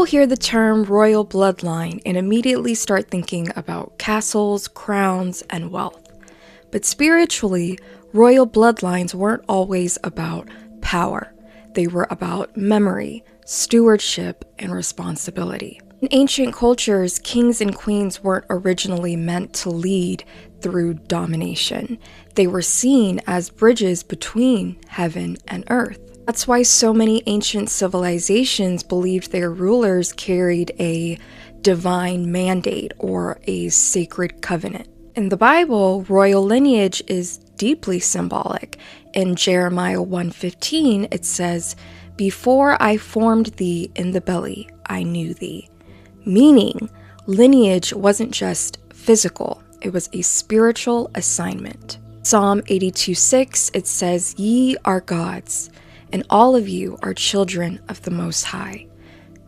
hear the term royal bloodline and immediately start thinking about castles, crowns, and wealth. But spiritually, royal bloodlines weren't always about power. They were about memory, stewardship, and responsibility. In ancient cultures, kings and queens weren't originally meant to lead through domination. They were seen as bridges between heaven and earth. That's why so many ancient civilizations believed their rulers carried a divine mandate or a sacred covenant. In the Bible, royal lineage is deeply symbolic. In Jeremiah 1:15, it says, "Before I formed thee in the belly, I knew thee." Meaning, lineage wasn't just physical, it was a spiritual assignment. Psalm 82:6, it says, "Ye are gods, and all of you are children of the Most High,"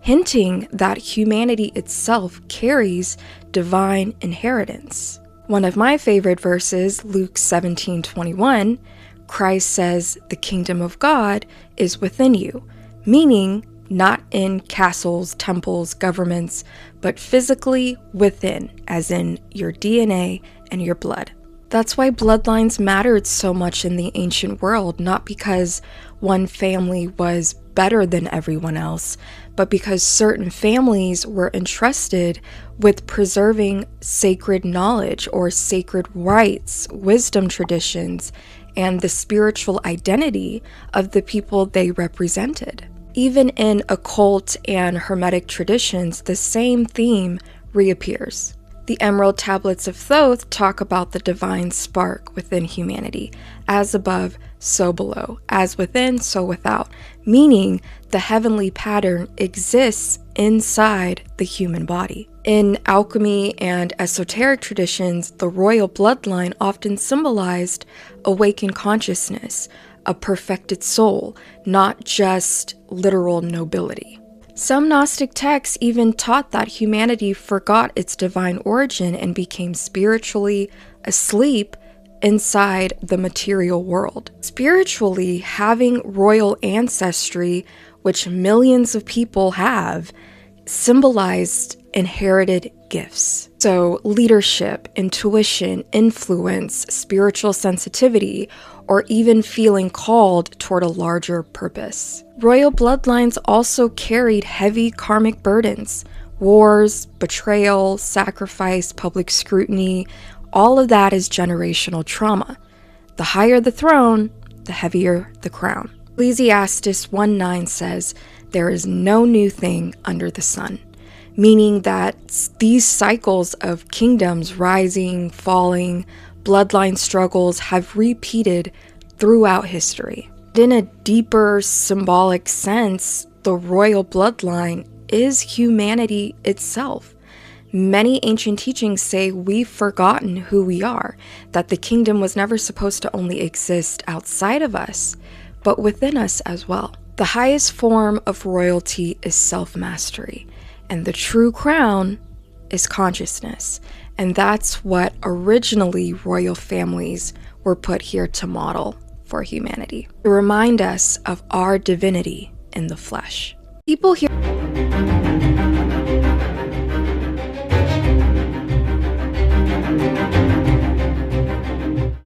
hinting that humanity itself carries divine inheritance. One of my favorite verses, Luke 17:21, Christ says, "The kingdom of God is within you," meaning not in castles, temples, governments, but physically within, as in your DNA and your blood. That's why bloodlines mattered so much in the ancient world, not because one family was better than everyone else, but because certain families were entrusted with preserving sacred knowledge or sacred rites, wisdom traditions, and the spiritual identity of the people they represented. Even in occult and hermetic traditions, the same theme reappears. The Emerald Tablets of Thoth talk about the divine spark within humanity, as above, so below, as within, so without, meaning the heavenly pattern exists inside the human body. In alchemy and esoteric traditions, the royal bloodline often symbolized awakened consciousness, a perfected soul, not just literal nobility. Some Gnostic texts even taught that humanity forgot its divine origin and became spiritually asleep inside the material world. Spiritually, having royal ancestry, which millions of people have, symbolized inherited gifts. So leadership, intuition, influence, spiritual sensitivity, or even feeling called toward a larger purpose. Royal bloodlines also carried heavy karmic burdens: wars, betrayal, sacrifice, public scrutiny. All of that is generational trauma. The higher the throne, the heavier the crown. Ecclesiastes 1:9 says, "There is no new thing under the sun," meaning that these cycles of kingdoms rising, falling, bloodline struggles have repeated throughout history. In a deeper symbolic sense, the royal bloodline is humanity itself. Many ancient teachings say we've forgotten who we are, that the kingdom was never supposed to only exist outside of us, but within us as well. The highest form of royalty is self-mastery, and the true crown is consciousness. And that's what originally royal families were put here to model for humanity, to remind us of our divinity in the flesh. People here